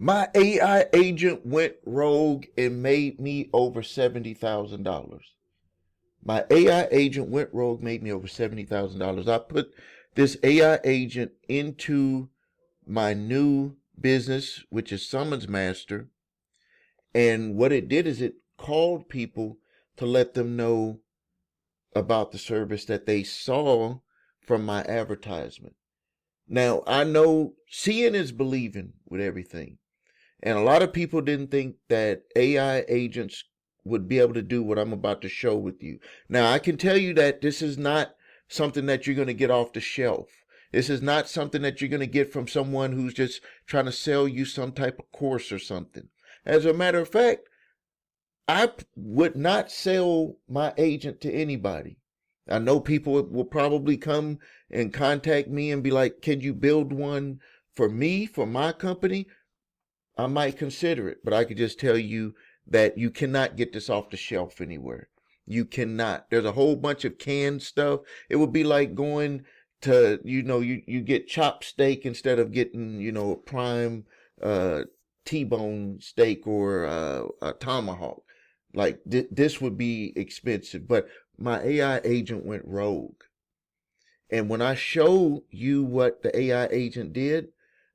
My AI agent went rogue and made me over $70,000. My AI agent went rogue, made me over $70,000. I put this AI agent into my new business, which is Summons Master. And what it did is it called people to let them know about the service that they saw from my advertisement. Now, I know seeing is believing with everything. And a lot of people didn't think that AI agents would be able to do what I'm about to show with you. Now, I can tell you that this is not something that you're going to get off the shelf. This is not something that you're going to get from someone who's just trying to sell you some type of course or something. As a matter of fact, I would not sell my agent to anybody. I know people will probably come and contact me and be like, can you build one for me, for my company? I might consider it, but I could just tell you that you cannot get this off the shelf anywhere. You cannot. There's a whole bunch of canned stuff. It would be like going to, you get chopped steak instead of getting, a prime uh, T-bone steak or a tomahawk. Like this would be expensive, but my AI agent went rogue. And when I show you what the AI agent did,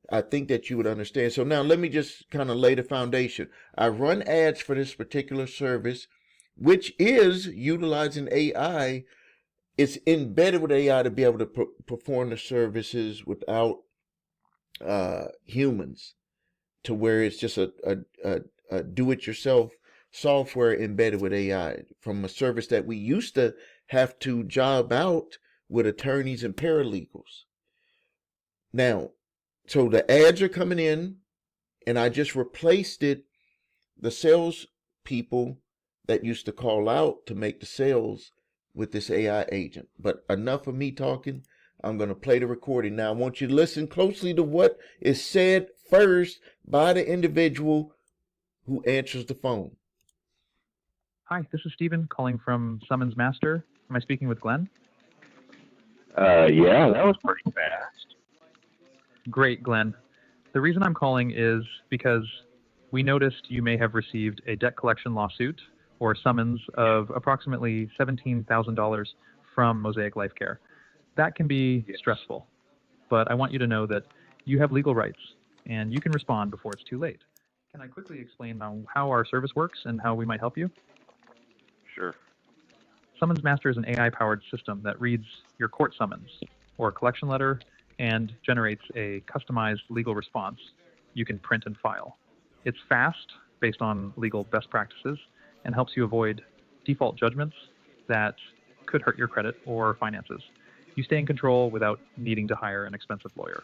I think that you would understand. So now let me just kind of lay the foundation. I run ads for this particular service, which is utilizing AI. It's embedded with AI to be able to perform the services without humans, to where it's just a do-it-yourself software embedded with AI from a service that we used to have to job out with attorneys and paralegals. Now, so the ads are coming in, and I just replaced the sales people that used to call out to make the sales with this AI agent. But enough of me talking. I'm going to play the recording. Now, I want you to listen closely to what is said first by the individual who answers the phone. Hi, this is Steven calling from Summons Master. Am I speaking with Glenn? Yeah, that was pretty fast. Great, Glenn. The reason I'm calling is because we noticed you may have received a debt collection lawsuit or summons of approximately $17,000 from Mosaic Life Care. That can be stressful, but I want you to know that you have legal rights and you can respond before it's too late. Can I quickly explain how our service works and how we might help you? Sure. Summons Master is an AI-powered system that reads your court summons or collection letter and generates a customized legal response you can print and file. It's fast, based on legal best practices, and helps you avoid default judgments that could hurt your credit or finances. You stay in control without needing to hire an expensive lawyer.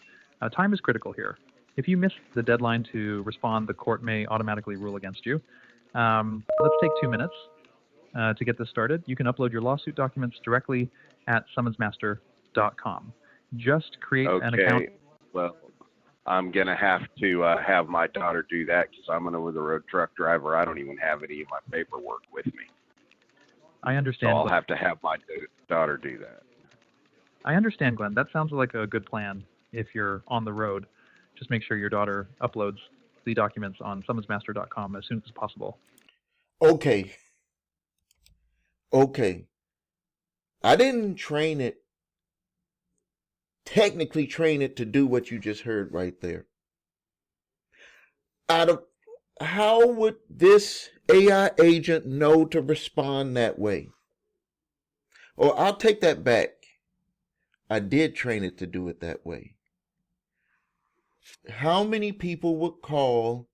Time is critical here. If you miss the deadline to respond, the court may automatically rule against you. Let's take 2 minutes. To get this started, you can upload your lawsuit documents directly at summonsmaster.com. Just create an account. Well, I'm going to have to have my daughter do that because I'm an over-the-road truck driver. I don't even have any of my paperwork with me. I understand. So I'll have to have my daughter do that. I understand, Glenn. That sounds like a good plan if you're on the road. Just make sure your daughter uploads the documents on summonsmaster.com as soon as possible. Okay. I didn't technically train it to do what you just heard right there. How would this AI agent know to respond that way? Or I'll take that back. I did train it to do it that way. How many people would call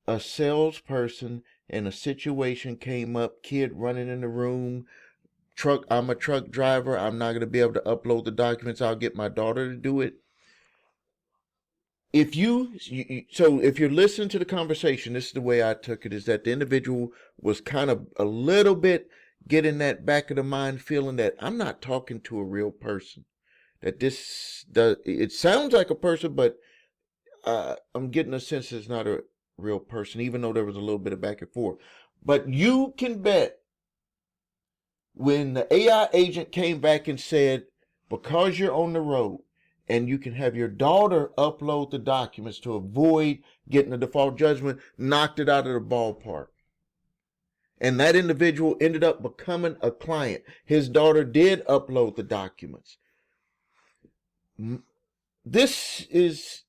a salesperson and a situation came up, kid running in the room, I'm a truck driver, I'm not going to be able to upload the documents, I'll get my daughter to do it. If you're listening to the conversation, this is the way I took it, is that the individual was kind of a little bit getting that back of the mind feeling that I'm not talking to a real person. That it sounds like a person, but I'm getting a sense it's not a real person, even though there was a little bit of back and forth. But you can bet when the AI agent came back and said, because you're on the road and you can have your daughter upload the documents to avoid getting a default judgment, knocked it out of the ballpark. And that individual ended up becoming a client. His daughter did upload the documents. This is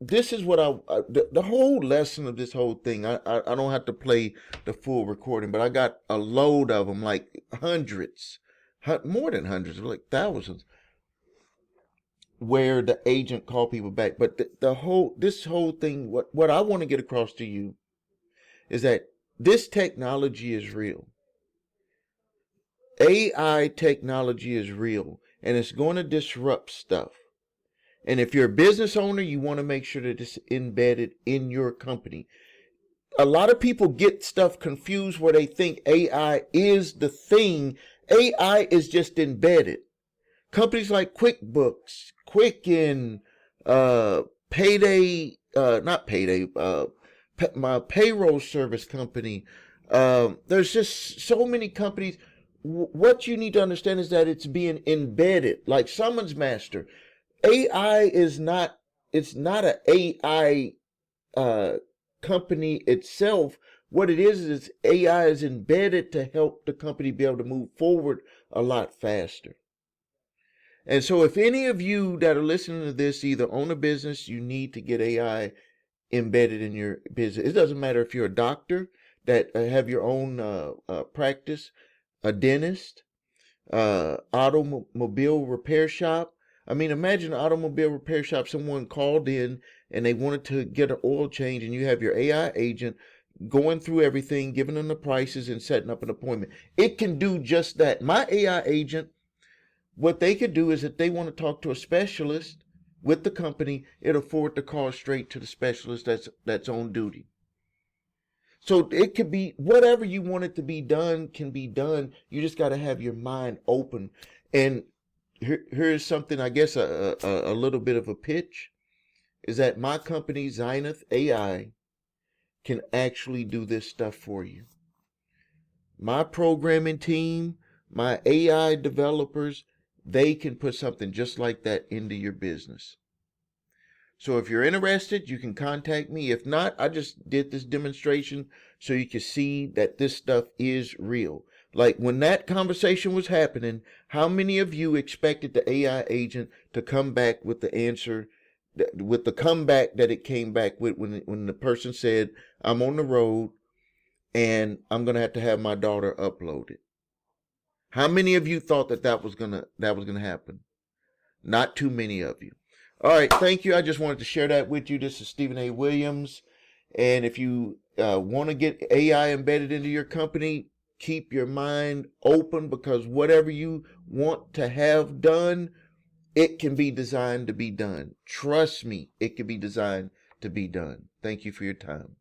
what the whole lesson of this whole thing. I don't have to play the full recording, but I got a load of them, like hundreds, more than hundreds, like thousands, where the agent called people back. But this whole thing, what I want to get across to you is that this technology is real. AI technology is real, and it's going to disrupt stuff. And if you're a business owner, you want to make sure that it's embedded in your company. A lot of people get stuff confused where they think AI is the thing. AI is just embedded. Companies like QuickBooks, Quicken, Payday, not Payday, my payroll service company. There's just so many companies. What you need to understand is that it's being embedded, like Summons Master. AI is not, it's not an AI company itself. What it is AI is embedded to help the company be able to move forward a lot faster. And so if any of you that are listening to this either own a business, you need to get AI embedded in your business. It doesn't matter if you're a doctor that have your own practice, a dentist, automobile repair shop. I mean, imagine an automobile repair shop, someone called in and they wanted to get an oil change, and you have your AI agent going through everything, giving them the prices and setting up an appointment. It can do just that. My AI agent, what they could do is if they want to talk to a specialist with the company, it'll forward the call straight to the specialist that's on duty. So it could be whatever you want it to be done can be done. You just got to have your mind open. And here's something, I guess, a little bit of a pitch, is that my company, Zenith AI, can actually do this stuff for you. My programming team, my AI developers, they can put something just like that into your business. So if you're interested, you can contact me. If not, I just did this demonstration so you can see that this stuff is real. Like when that conversation was happening, how many of you expected the AI agent to come back with the answer, with the comeback that it came back with when the person said, I'm on the road and I'm going to have my daughter uploaded? How many of you thought that was gonna happen? Not too many of you. All right, thank you. I just wanted to share that with you. This is Stephen A. Williams. And if you want to get AI embedded into your company, keep your mind open, because whatever you want to have done, it can be designed to be done. Trust me, it can be designed to be done. Thank you for your time.